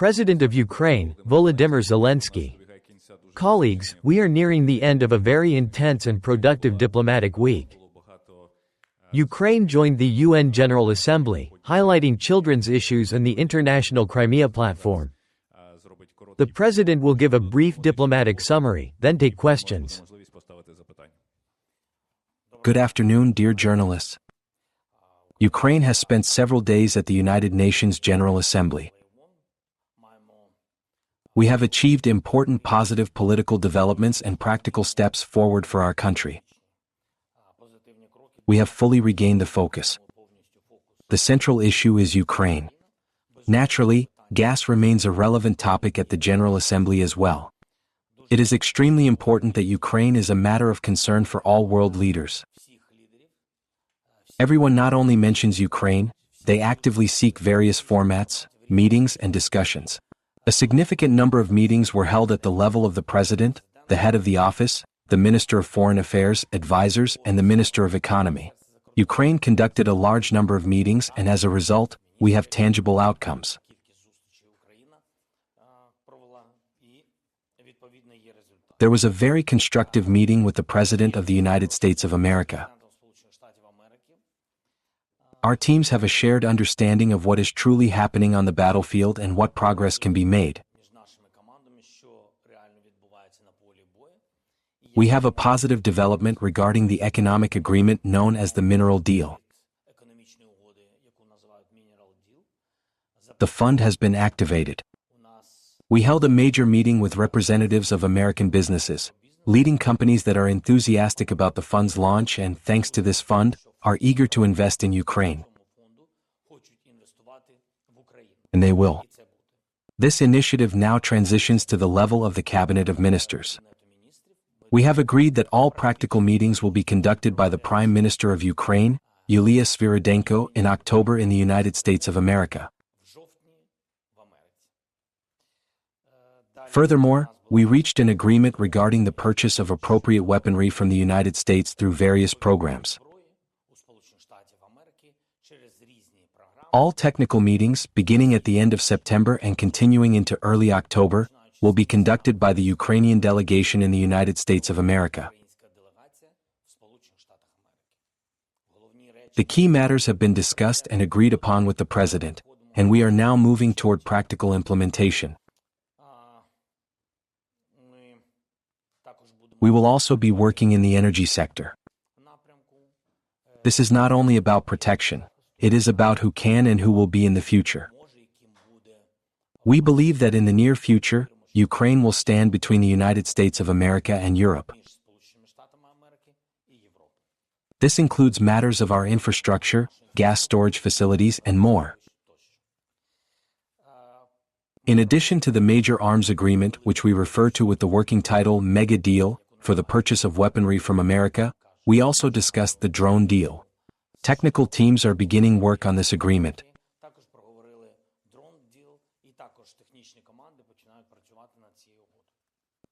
President of Ukraine, Volodymyr Zelensky. Colleagues, we are nearing the end of a very intense and productive diplomatic week. Ukraine joined the UN General Assembly, highlighting children's issues and the international Crimea platform. The President will give a brief diplomatic summary, then take questions. Good afternoon, dear journalists. Ukraine has spent several days at the United Nations General Assembly. We have achieved important positive political developments and practical steps forward for our country. We have fully regained the focus. The central issue is Ukraine. Naturally, gas remains a relevant topic at the General Assembly as well. It is extremely important that Ukraine is a matter of concern for all world leaders. Everyone not only mentions Ukraine, they actively seek various formats, meetings, and discussions. A significant number of meetings were held at the level of the President, the head of the office, the Minister of Foreign Affairs, advisors, and the Minister of Economy. Ukraine conducted a large number of meetings, and as a result, we have tangible outcomes. There was a very constructive meeting with the President of the United States of America. Our teams have a shared understanding of what is truly happening on the battlefield and what progress can be made. We have a positive development regarding the economic agreement known as the Mineral Deal. The fund has been activated. We held a major meeting with representatives of American businesses, leading companies that are enthusiastic about the fund's launch and, thanks to this fund, are eager to invest in Ukraine. And they will. This initiative now transitions to the level of the Cabinet of Ministers. We have agreed that all practical meetings will be conducted by the Prime Minister of Ukraine, Yulia Sviridenko, in October in the United States of America. Furthermore, we reached an agreement regarding the purchase of appropriate weaponry from the United States through various programs. All technical meetings, beginning at the end of September and continuing into early October, will be conducted by the Ukrainian delegation in the United States of America. The key matters have been discussed and agreed upon with the President, and we are now moving toward practical implementation. We will also be working in the energy sector. This is not only about protection, it is about who can and who will be in the future. We believe that in the near future, Ukraine will stand between the United States of America and Europe. This includes matters of our infrastructure, gas storage facilities, and more. In addition to the major arms agreement, which we refer to with the working title Mega Deal, for the purchase of weaponry from America, we also discussed the drone deal. Technical teams are beginning work on this agreement.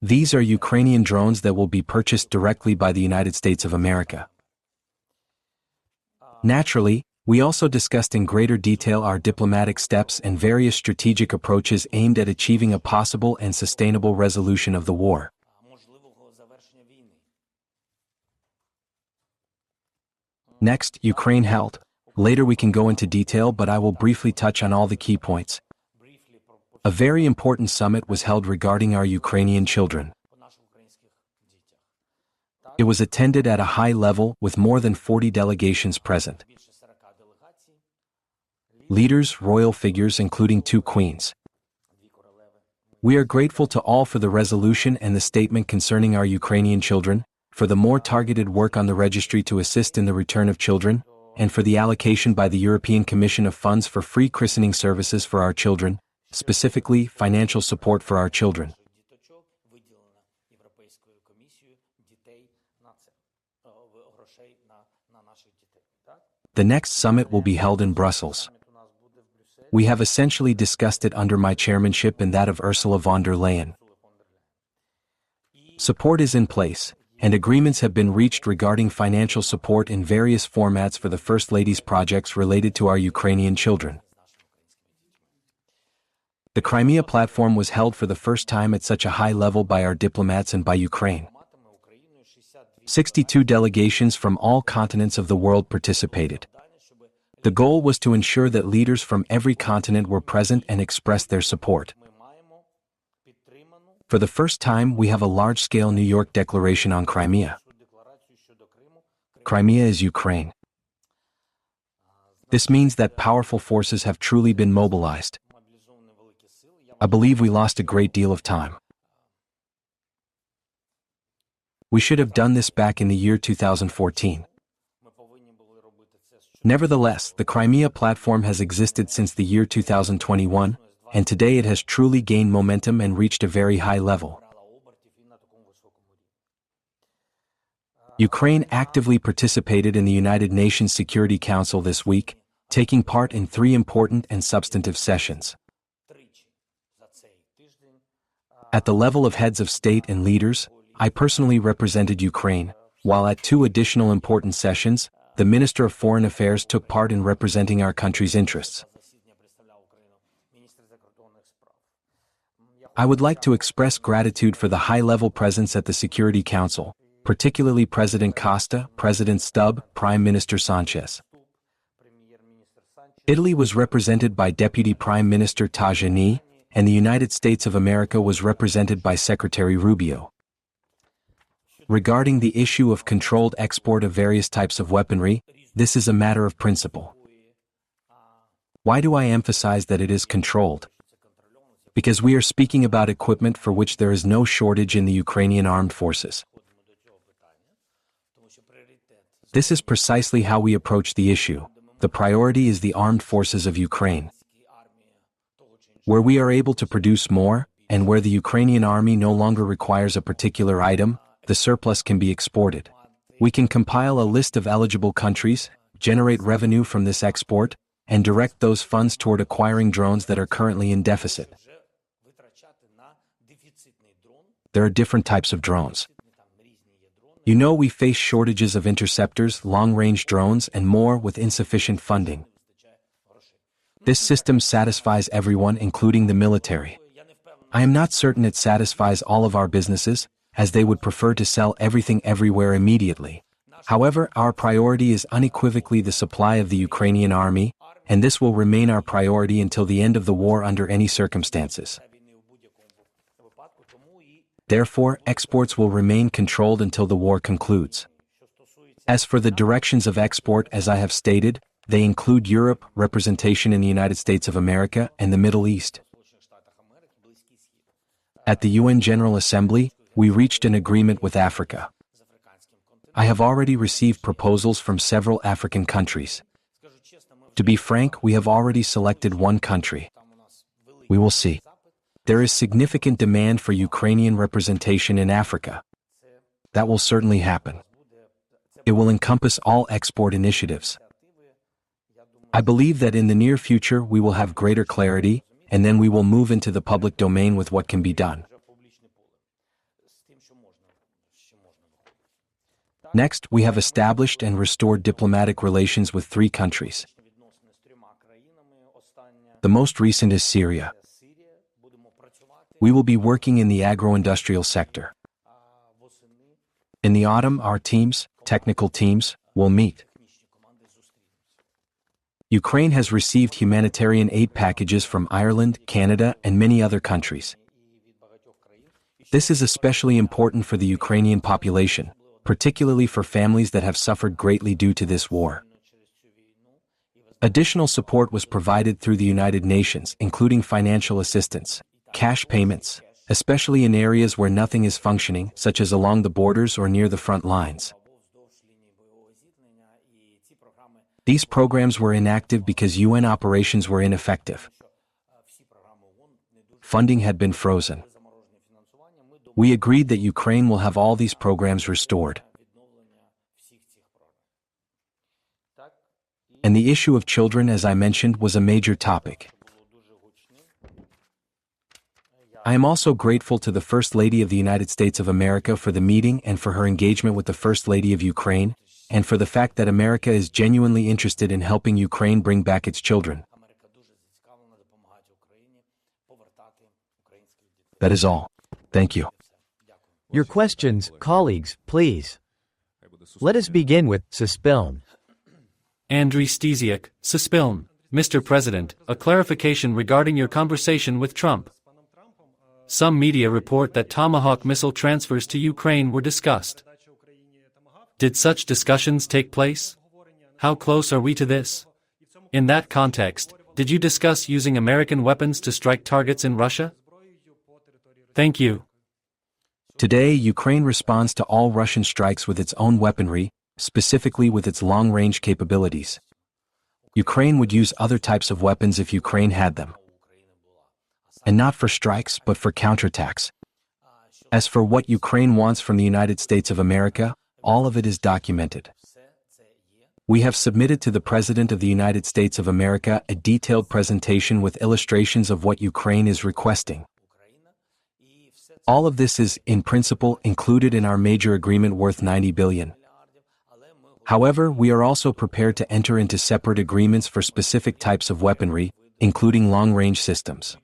These are Ukrainian drones that will be purchased directly by the United States of America. Naturally, we also discussed in greater detail our diplomatic steps and various strategic approaches aimed at achieving a possible and sustainable resolution of the war. Next, Ukraine held. Later we can go into detail, but I will briefly touch on all the key points. A very important summit was held regarding our Ukrainian children. It was attended at a high level with more than 40 delegations present. Leaders, royal figures including 2 queens. We are grateful to all for the resolution and the statement concerning our Ukrainian children, for the more targeted work on the registry to assist in the return of children, and for the allocation by the European Commission of funds for free christening services for our children, specifically financial support for our children. The next summit will be held in Brussels. We have essentially discussed it under my chairmanship and that of Ursula von der Leyen. Support is in place, and agreements have been reached regarding financial support in various formats for the First Lady's projects related to our Ukrainian children. The Crimea platform was held for the first time at such a high level by our diplomats and by Ukraine. 62 delegations from all continents of the world participated. The goal was to ensure that leaders from every continent were present and expressed their support. For the first time, we have a large-scale New York declaration on Crimea. Crimea is Ukraine. This means that powerful forces have truly been mobilized. I believe we lost a great deal of time. We should have done this back in the year 2014. Nevertheless, the Crimea platform has existed since the year 2021, and today it has truly gained momentum and reached a very high level. Ukraine actively participated in the United Nations Security Council this week, taking part in 3 important and substantive sessions. At the level of heads of state and leaders, I personally represented Ukraine, while at 2 additional important sessions, the Minister of Foreign Affairs took part in representing our country's interests. I would like to express gratitude for the high-level presence at the Security Council, particularly President Costa, President Stubb, Prime Minister Sanchez. Italy was represented by Deputy Prime Minister Tajani, and the United States of America was represented by Secretary Rubio. Regarding the issue of controlled export of various types of weaponry, this is a matter of principle. Why do I emphasize that it is controlled? Because we are speaking about equipment for which there is no shortage in the Ukrainian armed forces. This is precisely how we approach the issue. The priority is the armed forces of Ukraine. Where we are able to produce more, and where the Ukrainian army no longer requires a particular item, the surplus can be exported. We can compile a list of eligible countries, generate revenue from this export, and direct those funds toward acquiring drones that are currently in deficit. There are different types of drones. You know, we face shortages of interceptors, long-range drones, and more with insufficient funding. This system satisfies everyone, including the military. I am not certain it satisfies all of our businesses, as they would prefer to sell everything everywhere immediately. However, our priority is unequivocally the supply of the Ukrainian army, and this will remain our priority until the end of the war under any circumstances. Therefore, exports will remain controlled until the war concludes. As for the directions of export, as I have stated, they include Europe, representation in the United States of America, and the Middle East. At the UN General Assembly, we reached an agreement with Africa. I have already received proposals from several African countries. To be frank, we have already selected one country. We will see. There is significant demand for Ukrainian representation in Africa. That will certainly happen. It will encompass all export initiatives. I believe that in the near future we will have greater clarity, and then we will move into the public domain with what can be done. Next, we have established and restored diplomatic relations with 3 countries. The most recent is Syria. We will be working in the agro-industrial sector. In the autumn, our teams, technical teams, will meet. Ukraine has received humanitarian aid packages from Ireland, Canada, and many other countries. This is especially important for the Ukrainian population, particularly for families that have suffered greatly due to this war. Additional support was provided through the United Nations, including financial assistance, cash payments, especially in areas where nothing is functioning, such as along the borders or near the front lines. These programs were inactive because UN operations were ineffective. Funding had been frozen. We agreed that Ukraine will have all these programs restored. And the issue of children, as I mentioned, was a major topic. I am also grateful to the First Lady of the United States of America for the meeting and for her engagement with the First Lady of Ukraine, and for the fact that America is genuinely interested in helping Ukraine bring back its children. That is all. Thank you. Your questions, colleagues, please. Let us begin with Suspiln. Andriy Stesiak, Suspiln. Mr. President, a clarification regarding your conversation with Trump. Some media report that Tomahawk missile transfers to Ukraine were discussed. Did such discussions take place? How close are we to this? In that context, did you discuss using American weapons to strike targets in Russia? Thank you. Today, Ukraine responds to all Russian strikes with its own weaponry, specifically with its long-range capabilities. Ukraine would use other types of weapons if Ukraine had them. And not for strikes, but for counterattacks. As for what Ukraine wants from the United States of America, all of it is documented. We have submitted to the President of the United States of America a detailed presentation with illustrations of what Ukraine is requesting. All of this is, in principle, included in our major agreement worth $90 billion. However, we are also prepared to enter into separate agreements for specific types of weaponry, including long-range systems.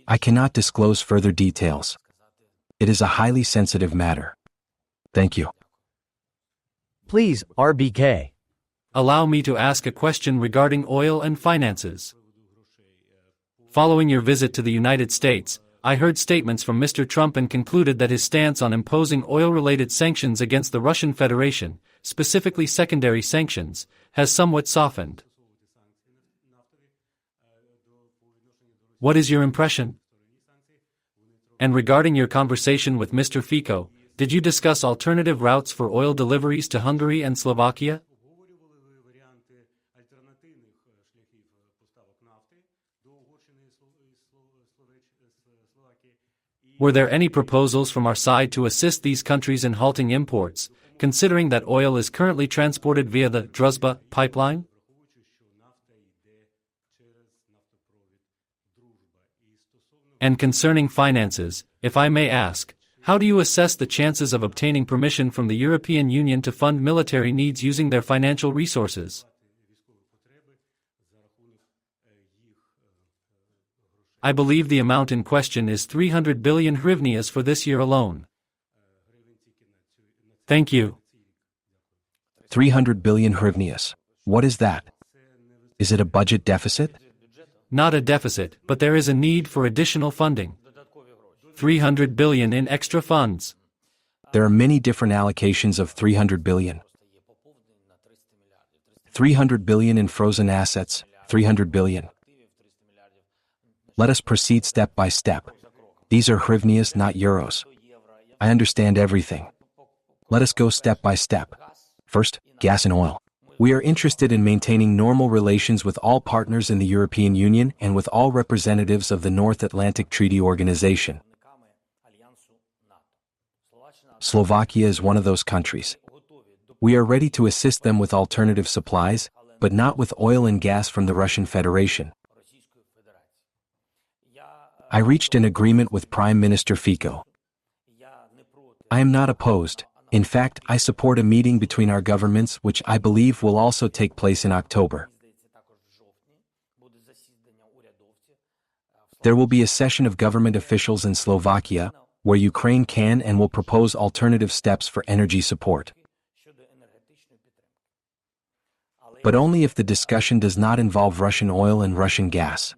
I cannot disclose further details. It is a highly sensitive matter. Thank you. Please, RBK. Allow me to ask a question regarding oil and finances. Following your visit to the United States, I heard statements from Mr. Trump and concluded that his stance on imposing oil-related sanctions against the Russian Federation, specifically secondary sanctions, has somewhat softened. What is your impression? And regarding your conversation with Mr. Fico, did you discuss alternative routes for oil deliveries to Hungary and Slovakia? Were there any proposals from our side to assist these countries in halting imports, considering that oil is currently transported via the Druzhba pipeline? And concerning finances, if I may ask, how do you assess the chances of obtaining permission from the European Union to fund military needs using their financial resources? I believe the amount in question is 300 billion hryvnias for this year alone. Thank you. 300 billion hryvnias. What is that? Is it a budget deficit? Not a deficit, but there is a need for additional funding. 300 billion in extra funds. There are many different allocations of 300 billion. 300 billion in frozen assets, 300 billion. Let us proceed step by step. These are hryvnias, not euros. I understand everything. Let us go step by step. First, gas and oil. We are interested in maintaining normal relations with all partners in the European Union and with all representatives of the North Atlantic Treaty Organization. Slovakia is one of those countries. We are ready to assist them with alternative supplies, but not with oil and gas from the Russian Federation. I reached an agreement with Prime Minister Fico. I am not opposed. In fact, I support a meeting between our governments which I believe will also take place in October. There will be a session of government officials in Slovakia, where Ukraine can and will propose alternative steps for energy support. But only if the discussion does not involve Russian oil and Russian gas.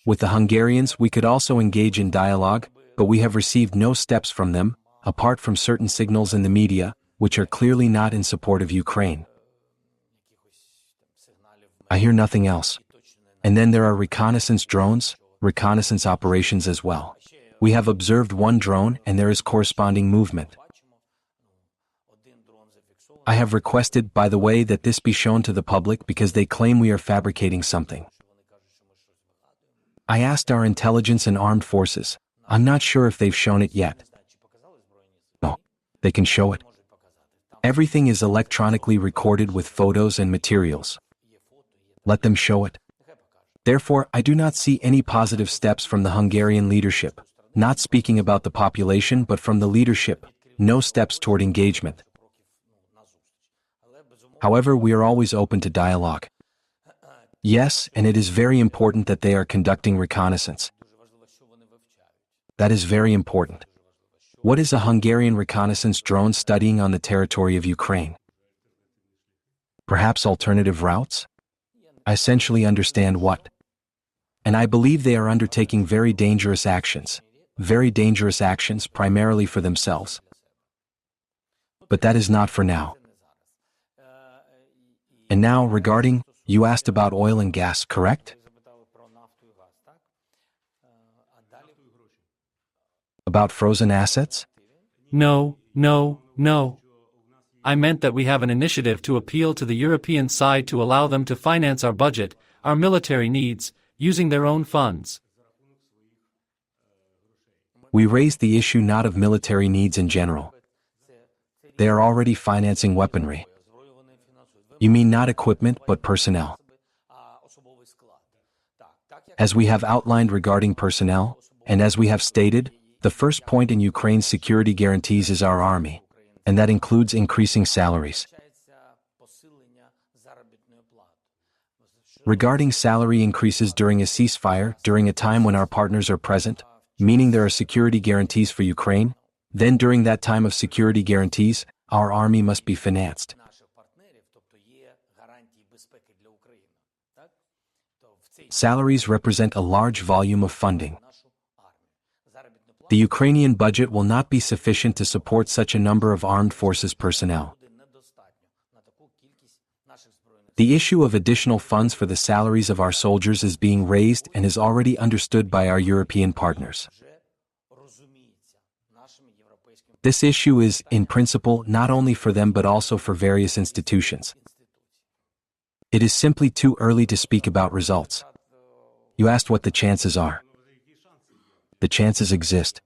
With the Hungarians, we could also engage in dialogue, but we have received no steps from them, apart from certain signals in the media, which are clearly not in support of Ukraine. I hear nothing else. And then there are reconnaissance drones, reconnaissance operations as well. We have observed one drone and there is corresponding movement. I have requested, by the way, that this be shown to the public because they claim we are fabricating something. I asked our intelligence and armed forces. I'm not sure if they've shown it yet. No, they can show it. Everything is electronically recorded with photos and materials. Let them show it. Therefore, I do not see any positive steps from the Hungarian leadership, not speaking about the population but from the leadership, no steps toward engagement. However, we are always open to dialogue. Yes, and it is very important that they are conducting reconnaissance. That is very important. What is a Hungarian reconnaissance drone studying on the territory of Ukraine? Perhaps alternative routes? I essentially understand what. And I believe they are undertaking very dangerous actions primarily for themselves. But that is not for now. And now, regarding, you asked about oil and gas, correct? About frozen assets? No. I meant that we have an initiative to appeal to the European side to allow them to finance our budget, our military needs, using their own funds. We raised the issue not of military needs in general. They are already financing weaponry. You mean not equipment, but personnel. As we have outlined regarding personnel, and as we have stated, the first point in Ukraine's security guarantees is our army, and that includes increasing salaries. Regarding salary increases during a ceasefire, during a time when our partners are present, meaning there are security guarantees for Ukraine, then during that time of security guarantees, our army must be financed. Salaries represent a large volume of funding. The Ukrainian budget will not be sufficient to support such a number of armed forces personnel. The issue of additional funds for the salaries of our soldiers is being raised and is already understood by our European partners. This issue is, in principle, not only for them but also for various institutions. It is simply too early to speak about results. You asked what the chances are. The chances exist.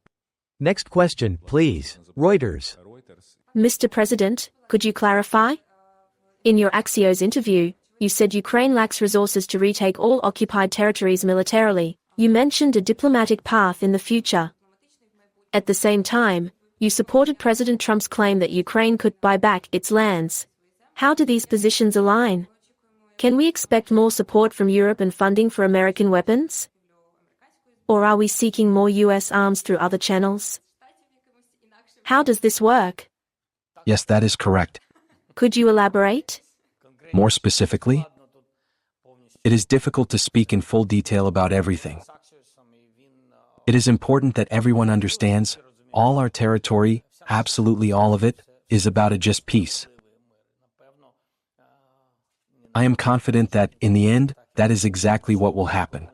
Next question, please. Reuters. Mr. President, could you clarify? In your Axios interview, you said Ukraine lacks resources to retake all occupied territories militarily. You mentioned a diplomatic path in the future. At the same time, you supported President Trump's claim that Ukraine could buy back its lands. How do these positions align? Can we expect more support from Europe and funding for American weapons? Or are we seeking more US arms through other channels? How does this work? Yes, that is correct. Could you elaborate? More specifically, it is difficult to speak in full detail about everything. It is important that everyone understands all our territory, absolutely all of it, is about a just peace. I am confident that, in the end, that is exactly what will happen.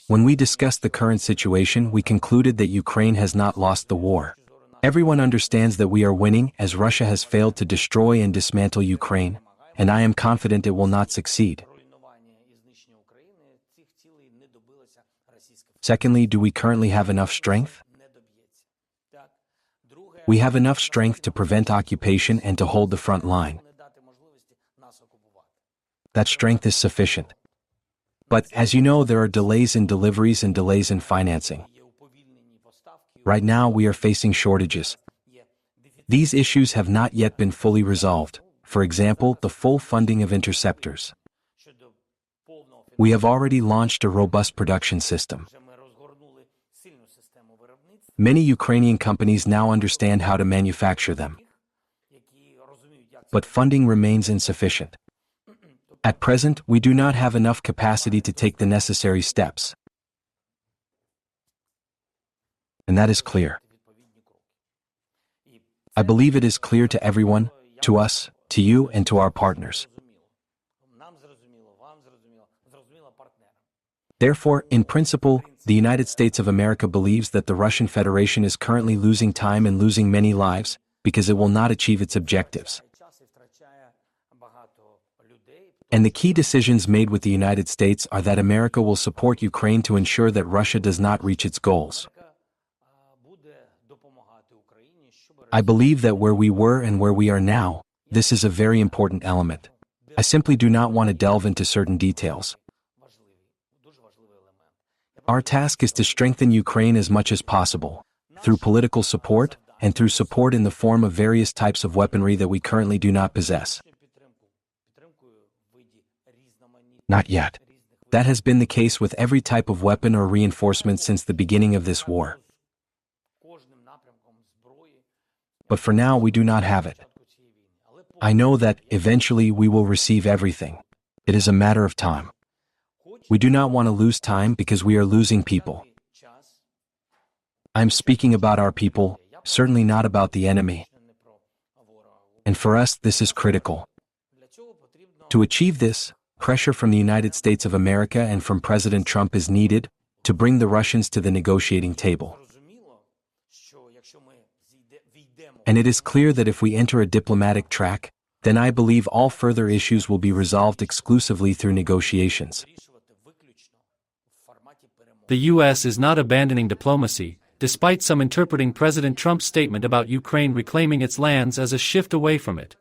When we discussed the current situation, we concluded that Ukraine has not lost the war. Everyone understands that we are winning, as Russia has failed to destroy and dismantle Ukraine, and I am confident it will not succeed. Secondly, do we currently have enough strength? We have enough strength to prevent occupation and to hold the front line. That strength is sufficient. But, as you know, there are delays in deliveries and delays in financing. Right now, we are facing shortages. These issues have not yet been fully resolved. For example, the full funding of interceptors. We have already launched a robust production system. Many Ukrainian companies now understand how to manufacture them. But funding remains insufficient. At present, we do not have enough capacity to take the necessary steps. And that is clear. I believe it is clear to everyone, to us, to you, and to our partners. Therefore, in principle, the United States of America believes that the Russian Federation is currently losing time and losing many lives, because it will not achieve its objectives. And the key decisions made with the United States are that America will support Ukraine to ensure that Russia does not reach its goals. I believe that where we were and where we are now, this is a very important element. I simply do not want to delve into certain details. Our task is to strengthen Ukraine as much as possible, through political support, and through support in the form of various types of weaponry that we currently do not possess. Not yet. That has been the case with every type of weapon or reinforcement since the beginning of this war. But for now, we do not have it. I know that eventually we will receive everything. It is a matter of time. We do not want to lose time because we are losing people. I'm speaking about our people, certainly not about the enemy. And for us, this is critical. To achieve this, pressure from the United States of America and from President Trump is needed to bring the Russians to the negotiating table. And it is clear that if we enter a diplomatic track, then I believe all further issues will be resolved exclusively through negotiations. The U.S. is not abandoning diplomacy, despite some interpreting President Trump's statement about Ukraine reclaiming its lands as a shift away from it.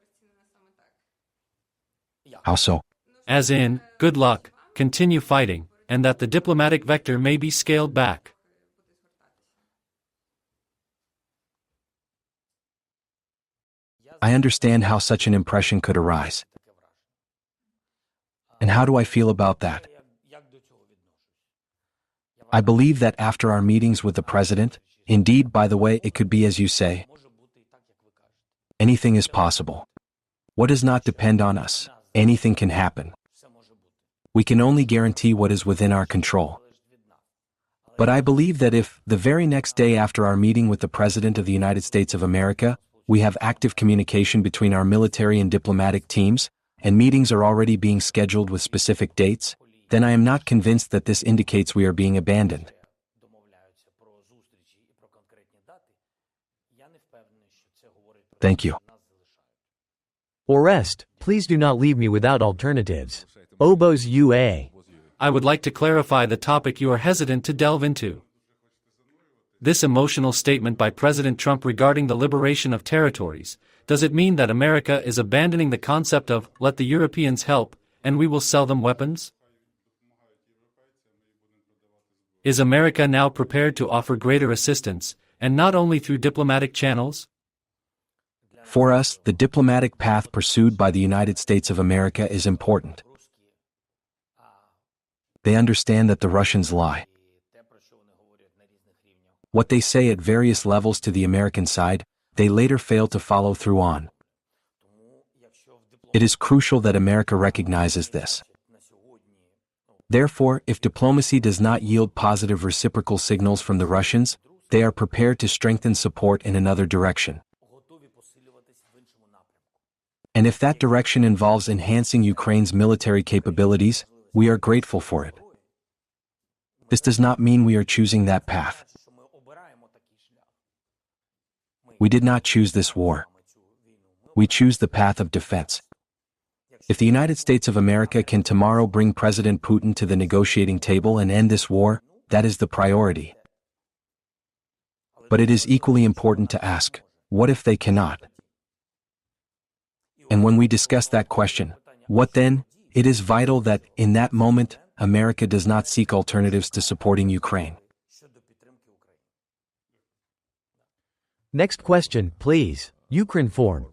How so? As in, good luck, continue fighting, and that the diplomatic vector may be scaled back. I understand how such an impression could arise. And how do I feel about that? I believe that after our meetings with the President, indeed, by the way, it could be as you say, anything is possible. What does not depend on us? Anything can happen. We can only guarantee what is within our control. But I believe that if, the very next day after our meeting with the President of the United States of America, we have active communication between our military and diplomatic teams, and meetings are already being scheduled with specific dates, then I am not convinced that this indicates we are being abandoned. Thank you. Orest, please do not leave me without alternatives. Obos UA. I would like to clarify the topic you are hesitant to delve into. This emotional statement by President Trump regarding the liberation of territories, does it mean that America is abandoning the concept of, let the Europeans help, and we will sell them weapons? Is America now prepared to offer greater assistance, and not only through diplomatic channels? For us, the diplomatic path pursued by the United States of America is important. They understand that the Russians lie. What they say at various levels to the American side, they later fail to follow through on. It is crucial that America recognizes this. Therefore, if diplomacy does not yield positive reciprocal signals from the Russians, they are prepared to strengthen support in another direction. And if that direction involves enhancing Ukraine's military capabilities, we are grateful for it. This does not mean we are choosing that path. We did not choose this war. We choose the path of defense. If the United States of America can tomorrow bring President Putin to the negotiating table and end this war, that is the priority. But it is equally important to ask, what if they cannot? And when we discuss that question, what then? It is vital that, in that moment, America does not seek alternatives to supporting Ukraine. Next question, please. Ukraine form.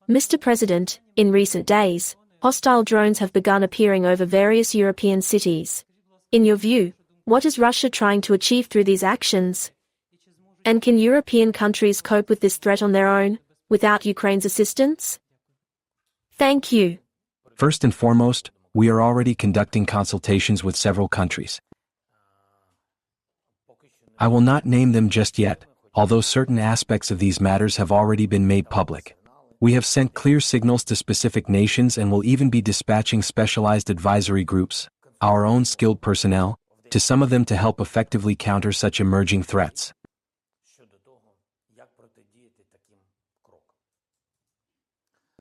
Mr. President, in recent days, hostile drones have begun appearing over various European cities. In your view, what is Russia trying to achieve through these actions? And can European countries cope with this threat on their own, without Ukraine's assistance? Thank you. First and foremost, we are already conducting consultations with several countries. I will not name them just yet, although certain aspects of these matters have already been made public. We have sent clear signals to specific nations and will even be dispatching specialized advisory groups, our own skilled personnel, to some of them to help effectively counter such emerging threats.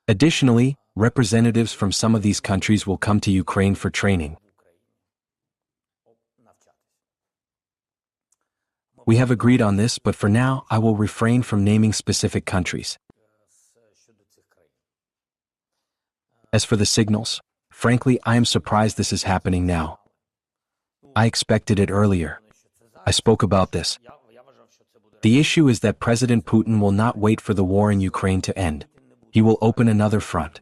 Additionally, representatives from some of these countries will come to Ukraine for training. We have agreed on this, but for now, I will refrain from naming specific countries. As for the signals, frankly, I am surprised this is happening now. I expected it earlier. I spoke about this. The issue is that President Putin will not wait for the war in Ukraine to end. He will open another front.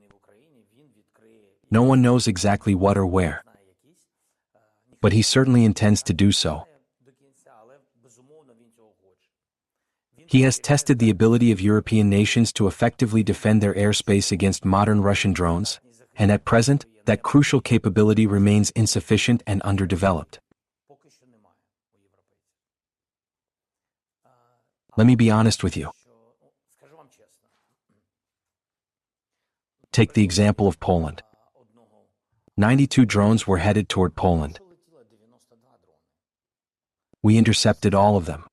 No one knows exactly what or where, but he certainly intends to do so. He has tested the ability of European nations to effectively defend their airspace against modern Russian drones, and at present, that crucial capability remains insufficient and underdeveloped. Let me be honest with you. Take the example of Poland. 92 drones were headed toward Poland. We intercepted all of them.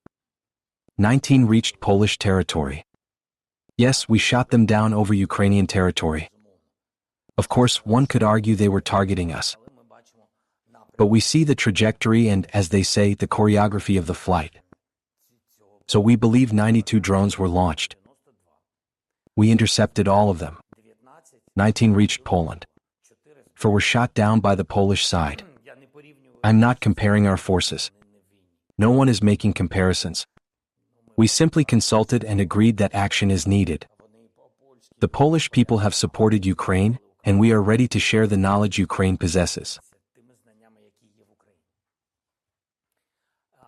19 reached Polish territory. Yes, we shot them down over Ukrainian territory. Of course, one could argue they were targeting us. But we see the trajectory and, as they say, the choreography of the flight. So we believe 92 drones were launched. We intercepted all of them. 19 reached Poland. 4 were shot down by the Polish side. I'm not comparing our forces. No one is making comparisons. We simply consulted and agreed that action is needed. The Polish people have supported Ukraine, and we are ready to share the knowledge Ukraine possesses.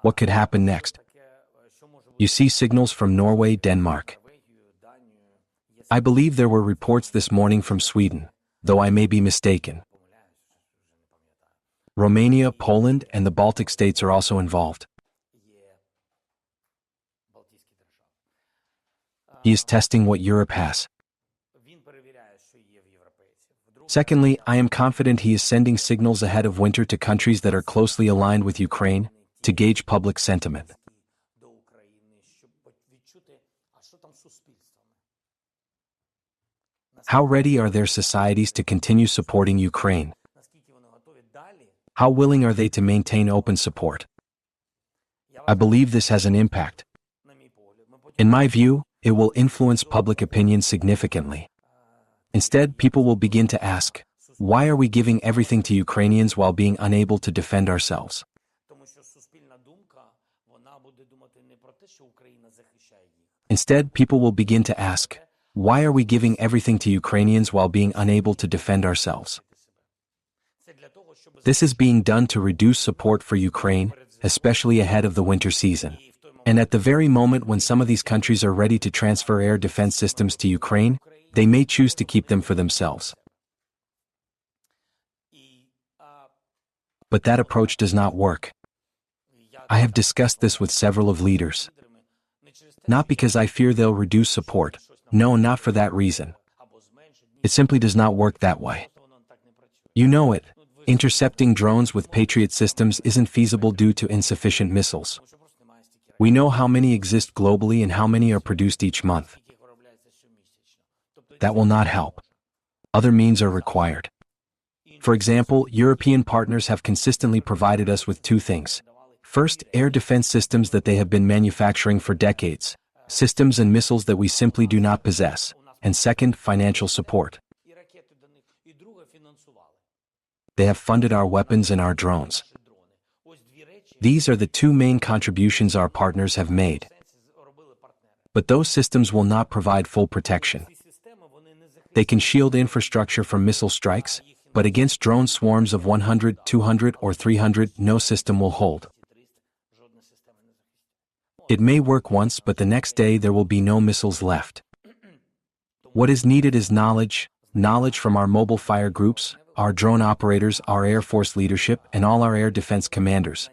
What could happen next? You see signals from Norway, Denmark. I believe there were reports this morning from Sweden, though I may be mistaken. Romania, Poland, and the Baltic states are also involved. He is testing what Europe has. Secondly, I am confident he is sending signals ahead of winter to countries that are closely aligned with Ukraine to gauge public sentiment. How ready are their societies to continue supporting Ukraine? How willing are they to maintain open support? I believe this has an impact. In my view, it will influence public opinion significantly. Instead, people will begin to ask, why are we giving everything to Ukrainians while being unable to defend ourselves? Instead, people will begin to ask, why are we giving everything to Ukrainians while being unable to defend ourselves? This is being done to reduce support for Ukraine, especially ahead of the winter season. And at the very moment when some of these countries are ready to transfer air defense systems to Ukraine, they may choose to keep them for themselves. But that approach does not work. I have discussed this with several of leaders. Not because I fear they'll reduce support. No, not for that reason. It simply does not work that way. You know it. Intercepting drones with Patriot systems isn't feasible due to insufficient missiles. We know how many exist globally and how many are produced each month. That will not help. Other means are required. For example, European partners have consistently provided us with two things. First, air defense systems that they have been manufacturing for decades, systems and missiles that we simply do not possess, and second, financial support. They have funded our weapons and our drones. These are the two main contributions our partners have made. But those systems will not provide full protection. They can shield infrastructure from missile strikes, but against drone swarms of 100, 200, or 300, no system will hold. It may work once, but the next day there will be no missiles left. What is needed is knowledge from our mobile fire groups, our drone operators, our Air Force leadership, and all our air defense commanders.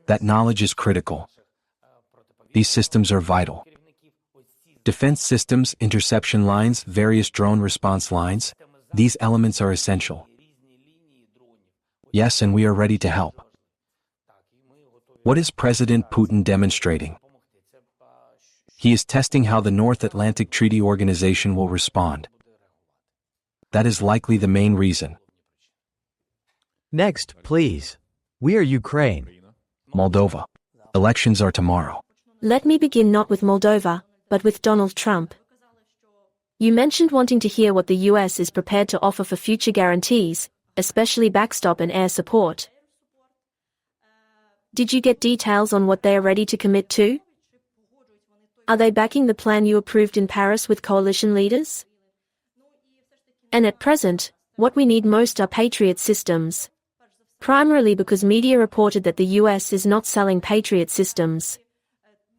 That knowledge is critical. These systems are vital. Defense systems, interception lines, various drone response lines, these elements are essential. Yes, and we are ready to help. What is President Putin demonstrating? He is testing how the North Atlantic Treaty Organization will respond. That is likely the main reason. Next, please. We are Ukraine. Moldova. Elections are tomorrow. Let me begin not with Moldova, but with Donald Trump. You mentioned wanting to hear what the US is prepared to offer for future guarantees, especially backstop and air support. Did you get details on what they are ready to commit to? Are they backing the plan you approved in Paris with coalition leaders? And at present, what we need most are Patriot systems. Primarily because media reported that the US is not selling Patriot systems.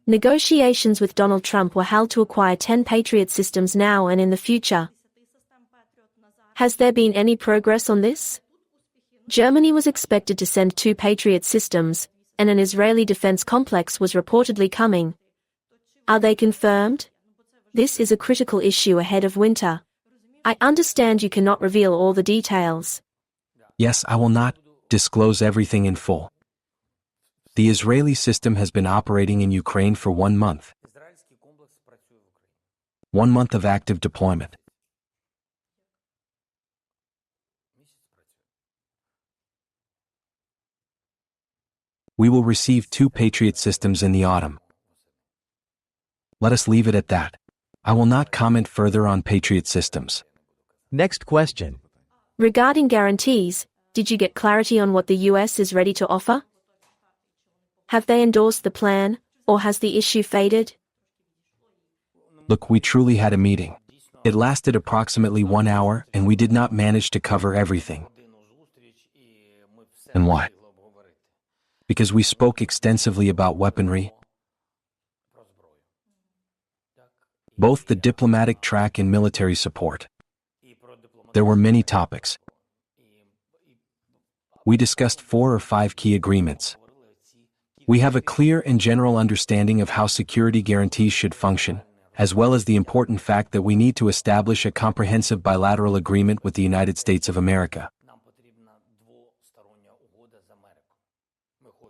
Negotiations with Donald Trump were held to acquire 10 Patriot systems now and in the future. Has there been any progress on this? Germany was expected to send 2 Patriot systems, and an Israeli defense complex was reportedly coming. Are they confirmed? This is a critical issue ahead of winter. I understand you cannot reveal all the details. Yes, I will not disclose everything in full. The Israeli system has been operating in Ukraine for 1 month. 1 month of active deployment. We will receive 2 Patriot systems in the autumn. Let us leave it at that. I will not comment further on Patriot systems. Next question. Regarding guarantees, did you get clarity on what the US is ready to offer? Have they endorsed the plan, or has the issue faded? Look, we truly had a meeting. It lasted approximately 1 hour, and we did not manage to cover everything. And why? Because we spoke extensively about weaponry, both the diplomatic track and military support. There were many topics. We discussed 4 or 5 key agreements. We have a clear and general understanding of how security guarantees should function, as well as the important fact that we need to establish a comprehensive bilateral agreement with the United States of America.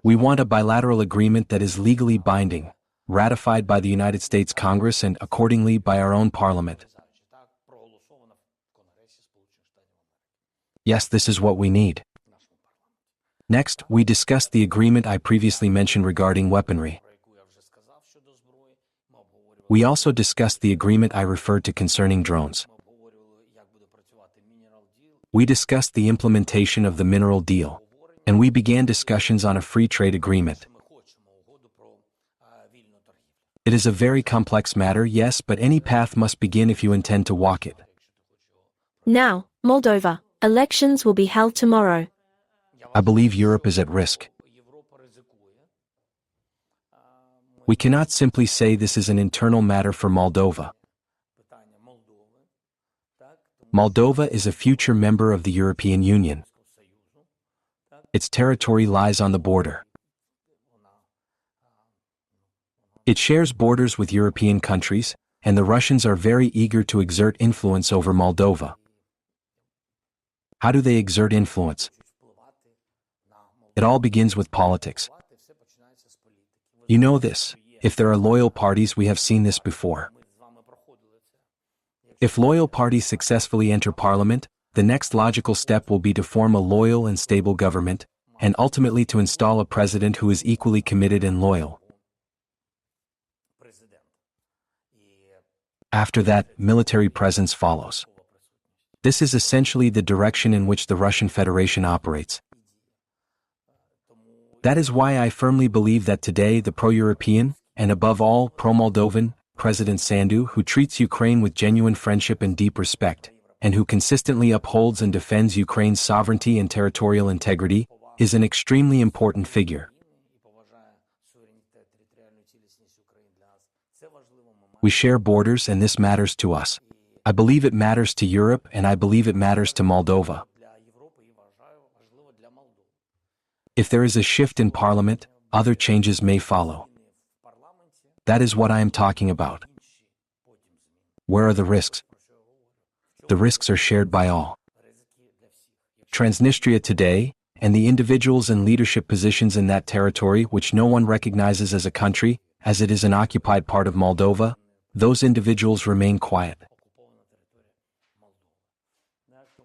We want a bilateral agreement that is legally binding, ratified by the United States Congress and accordingly by our own parliament. Yes, this is what we need. Next, we discussed the agreement I previously mentioned regarding weaponry. We also discussed the agreement I referred to concerning drones. We discussed the implementation of the mineral deal, and we began discussions on a free trade agreement. It is a very complex matter, yes, but any path must begin if you intend to walk it. Now, Moldova. Elections will be held tomorrow. I believe Europe is at risk. We cannot simply say this is an internal matter for Moldova. Moldova is a future member of the European Union. Its territory lies on the border. It shares borders with European countries, and the Russians are very eager to exert influence over Moldova. How do they exert influence? It all begins with politics. You know this. If there are loyal parties, we have seen this before. If loyal parties successfully enter parliament, the next logical step will be to form a loyal and stable government, and ultimately to install a president who is equally committed and loyal. After that, military presence follows. This is essentially the direction in which the Russian Federation operates. That is why I firmly believe that today the pro-European, and above all pro-Moldovan, President Sandu, who treats Ukraine with genuine friendship and deep respect, and who consistently upholds and defends Ukraine's sovereignty and territorial integrity, is an extremely important figure. We share borders and this matters to us. I believe it matters to Europe and I believe it matters to Moldova. If there is a shift in parliament, other changes may follow. That is what I am talking about. Where are the risks? The risks are shared by all. Transnistria today, and the individuals in leadership positions in that territory which no one recognizes as a country, as it is an occupied part of Moldova, those individuals remain quiet.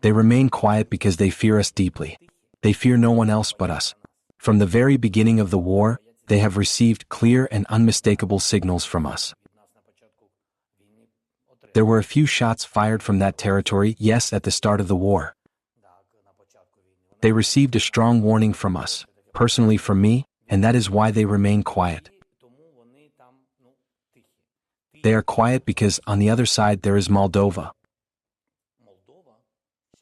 They remain quiet because they fear us deeply. They fear no one else but us. From the very beginning of the war, they have received clear and unmistakable signals from us. There were a few shots fired from that territory, yes, at the start of the war. They received a strong warning from us, personally from me, and that is why they remain quiet. They are quiet because on the other side there is Moldova.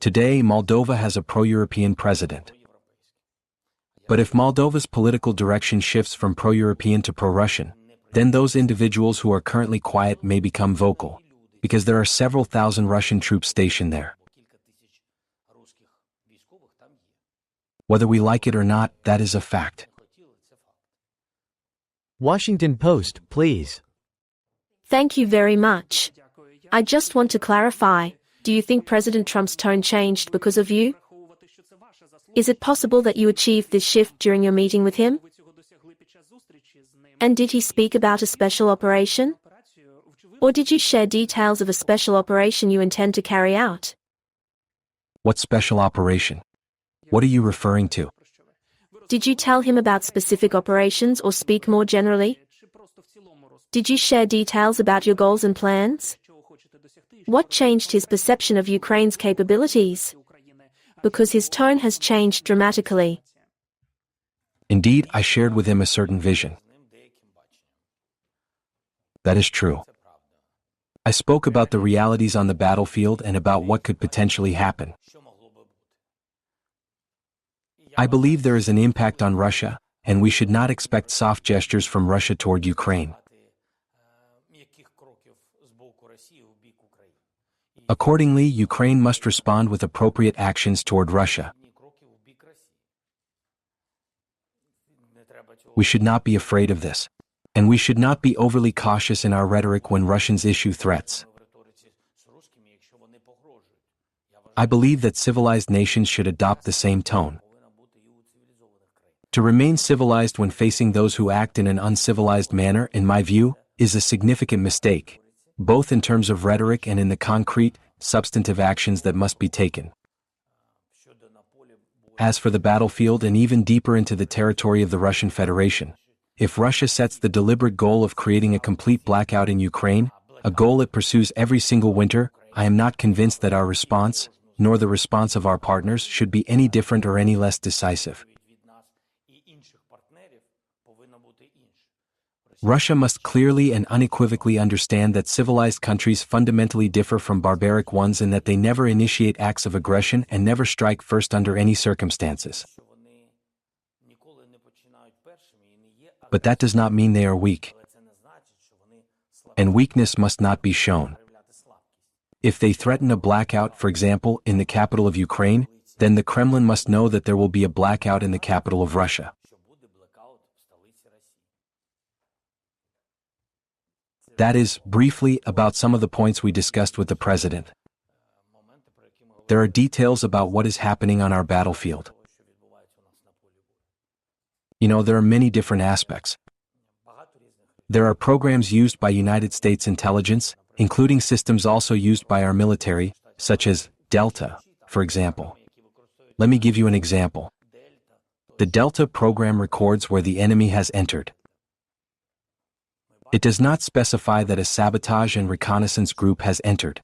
Today, Moldova has a pro-European president. But if Moldova's political direction shifts from pro-European to pro-Russian, then those individuals who are currently quiet may become vocal, because there are several thousand Russian troops stationed there. Whether we like it or not, that is a fact. Washington Post, please. Thank you very much. I just want to clarify, do you think President Trump's tone changed because of you? Is it possible that you achieved this shift during your meeting with him? And did he speak about a special operation? Or did you share details of a special operation you intend to carry out? What special operation? What are you referring to? Did you tell him about specific operations or speak more generally? Did you share details about your goals and plans? What changed his perception of Ukraine's capabilities? Because his tone has changed dramatically. Indeed, I shared with him a certain vision. That is true. I spoke about the realities on the battlefield and about what could potentially happen. I believe there is an impact on Russia, and we should not expect soft gestures from Russia toward Ukraine. Accordingly, Ukraine must respond with appropriate actions toward Russia. We should not be afraid of this, and we should not be overly cautious in our rhetoric when Russians issue threats. I believe that civilized nations should adopt the same tone. To remain civilized when facing those who act in an uncivilized manner, in my view, is a significant mistake, both in terms of rhetoric and in the concrete, substantive actions that must be taken. As for the battlefield and even deeper into the territory of the Russian Federation, if Russia sets the deliberate goal of creating a complete blackout in Ukraine, a goal it pursues every single winter, I am not convinced that our response, nor the response of our partners, should be any different or any less decisive. Russia must clearly and unequivocally understand that civilized countries fundamentally differ from barbaric ones and that they never initiate acts of aggression and never strike first under any circumstances. But that does not mean they are weak. And weakness must not be shown. If they threaten a blackout, for example, in the capital of Ukraine, then the Kremlin must know that there will be a blackout in the capital of Russia. That is, briefly, about some of the points we discussed with the President. There are details about what is happening on our battlefield. There are many different aspects. There are programs used by United States intelligence, including systems also used by our military, such as Delta, for example. Let me give you an example. The Delta program records where the enemy has entered. It does not specify that a sabotage and reconnaissance group has entered.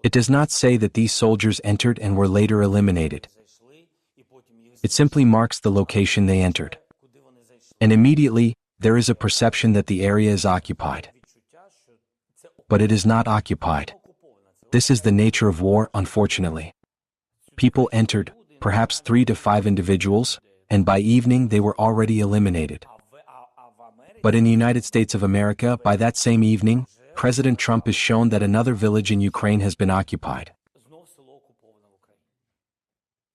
It does not say that these soldiers entered and were later eliminated. It simply marks the location they entered. And immediately, there is a perception that the area is occupied. But it is not occupied. This is the nature of war, unfortunately. People entered, perhaps 3 to 5 individuals, and by evening they were already eliminated. But in the United States of America, by that same evening, President Trump is shown that another village in Ukraine has been occupied.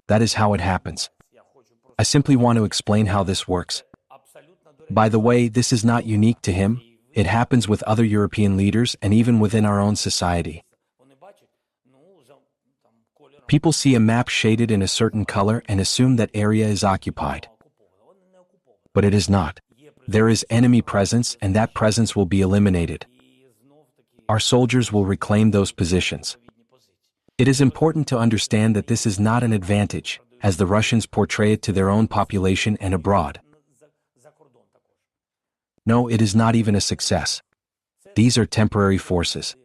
That is how it happens. I simply want to explain how this works. By the way, this is not unique to him. It happens with other European leaders and even within our own society. People see a map shaded in a certain color and assume that area is occupied. But it is not. There is enemy presence, and that presence will be eliminated. Our soldiers will reclaim those positions. It is important to understand that this is not an advantage, as the Russians portray it to their own population and abroad. No, it is not even a success. These are temporary forces.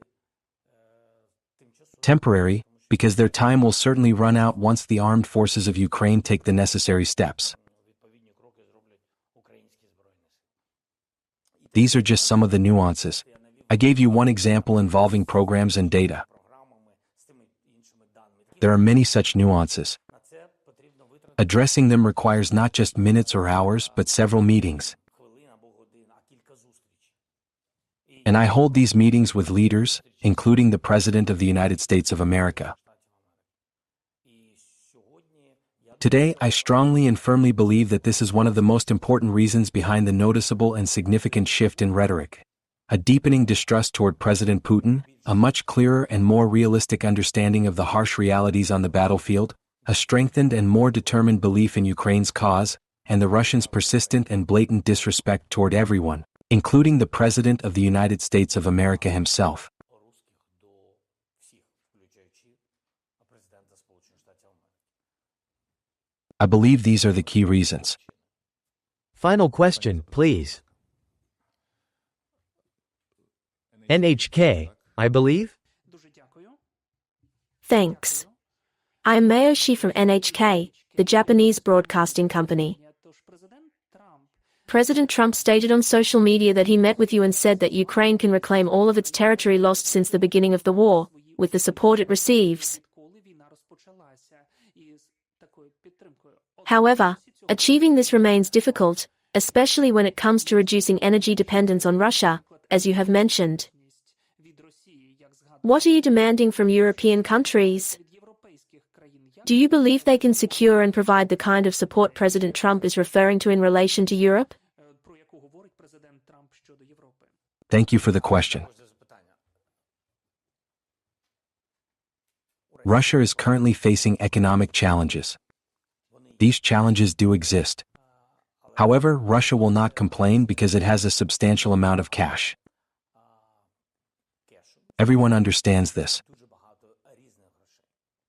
Temporary, because their time will certainly run out once the armed forces of Ukraine take the necessary steps. These are just some of the nuances. I gave you one example involving programs and data. There are many such nuances. Addressing them requires not just minutes or hours, but several meetings. And I hold these meetings with leaders, including the President of the United States of America. Today, I strongly and firmly believe that this is one of the most important reasons behind the noticeable and significant shift in rhetoric. A deepening distrust toward President Putin, a much clearer and more realistic understanding of the harsh realities on the battlefield, a strengthened and more determined belief in Ukraine's cause, and the Russians' persistent and blatant disrespect toward everyone, including the President of the United States of America himself. I believe these are the key reasons. Final question, please. NHK, I believe? Thanks. I am Mayoshi from NHK, the Japanese broadcasting company. President Trump stated on social media that he met with you and said that Ukraine can reclaim all of its territory lost since the beginning of the war, with the support it receives. However, achieving this remains difficult, especially when it comes to reducing energy dependence on Russia, as you have mentioned. What are you demanding from European countries? Do you believe they can secure and provide the kind of support President Trump is referring to in relation to Europe? Thank you for the question. Russia is currently facing economic challenges. These challenges do exist. However, Russia will not complain because it has a substantial amount of cash. Everyone understands this.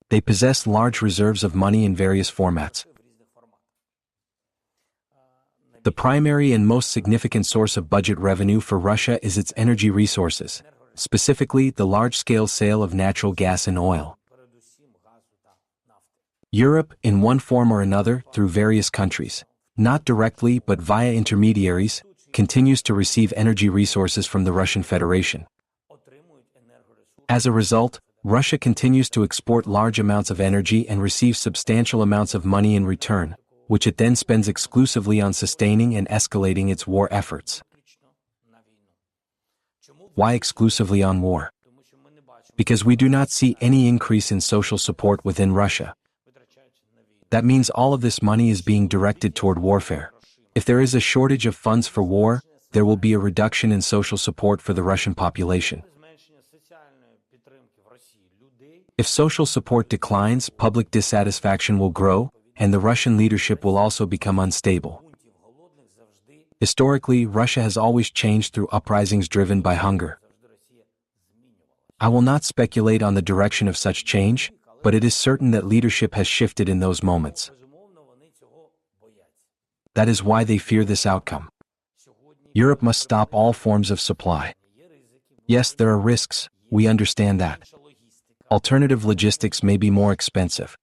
They possess large reserves of money in various formats. The primary and most significant source of budget revenue for Russia is its energy resources, specifically the large-scale sale of natural gas and oil. Europe, in one form or another, through various countries, not directly but via intermediaries, continues to receive energy resources from the Russian Federation. As a result, Russia continues to export large amounts of energy and receives substantial amounts of money in return, which it then spends exclusively on sustaining and escalating its war efforts. Why exclusively on war? Because we do not see any increase in social support within Russia. That means all of this money is being directed toward warfare. If there is a shortage of funds for war, there will be a reduction in social support for the Russian population. If social support declines, public dissatisfaction will grow, and the Russian leadership will also become unstable. Historically, Russia has always changed through uprisings driven by hunger. I will not speculate on the direction of such change, but it is certain that leadership has shifted in those moments. That is why they fear this outcome. Europe must stop all forms of supply. Yes, there are risks, we understand that. Alternative logistics may be more expensive.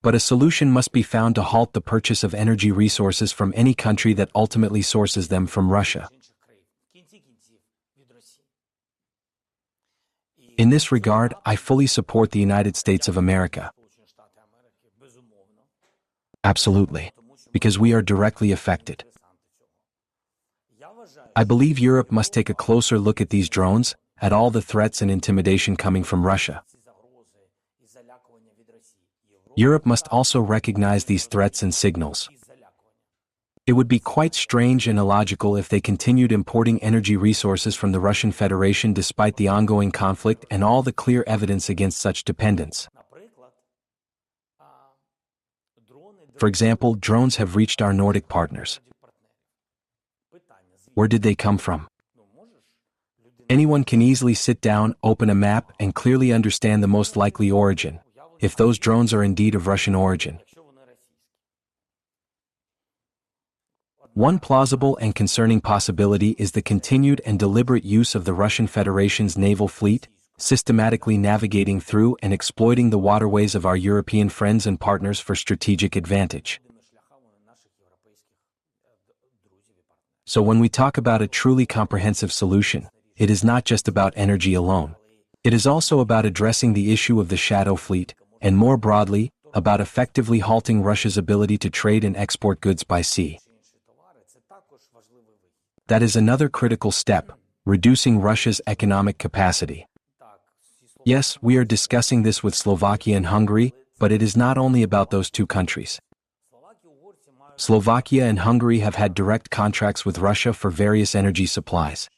But a solution must be found to halt the purchase of energy resources from any country that ultimately sources them from Russia. In this regard, I fully support the United States of America. Absolutely. Because we are directly affected. I believe Europe must take a closer look at these drones, at all the threats and intimidation coming from Russia. Europe must also recognize these threats and signals. It would be quite strange and illogical if they continued importing energy resources from the Russian Federation despite the ongoing conflict and all the clear evidence against such dependence. For example, drones have reached our Nordic partners. Where did they come from? Anyone can easily sit down, open a map, and clearly understand the most likely origin, if those drones are indeed of Russian origin. One plausible and concerning possibility is the continued and deliberate use of the Russian Federation's naval fleet, systematically navigating through and exploiting the waterways of our European friends and partners for strategic advantage. So when we talk about a truly comprehensive solution, it is not just about energy alone. It is also about addressing the issue of the shadow fleet, and more broadly, about effectively halting Russia's ability to trade and export goods by sea. That is another critical step, reducing Russia's economic capacity. Yes, we are discussing this with Slovakia and Hungary, but it is not only about those two countries. Slovakia and Hungary have had direct contracts with Russia for various energy supplies.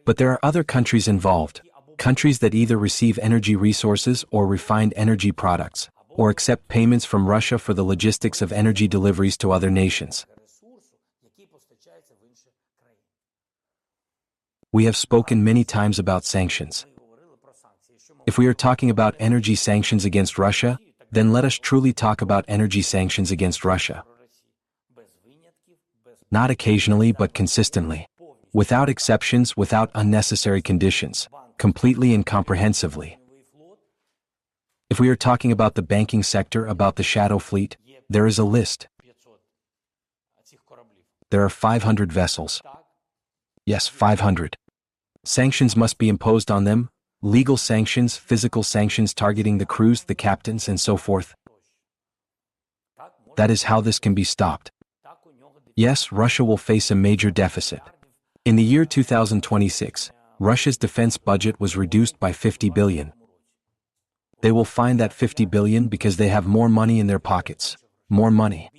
But there are other countries involved, countries that either receive energy resources or refined energy products, or accept payments from Russia for the logistics of energy deliveries to other nations. We have spoken many times about sanctions. If we are talking about energy sanctions against Russia, then let us truly talk about energy sanctions against Russia. Not occasionally but consistently. Without exceptions, without unnecessary conditions, completely and comprehensively. If we are talking about the banking sector, about the shadow fleet, there is a list. There are 500 vessels. Yes, 500. Sanctions must be imposed on them, legal sanctions, physical sanctions targeting the crews, the captains, and so forth. That is how this can be stopped. Yes, Russia will face a major deficit. In the year 2026, Russia's defense budget was reduced by 50 billion. They will find that 50 billion because they have more money in their pockets. More money.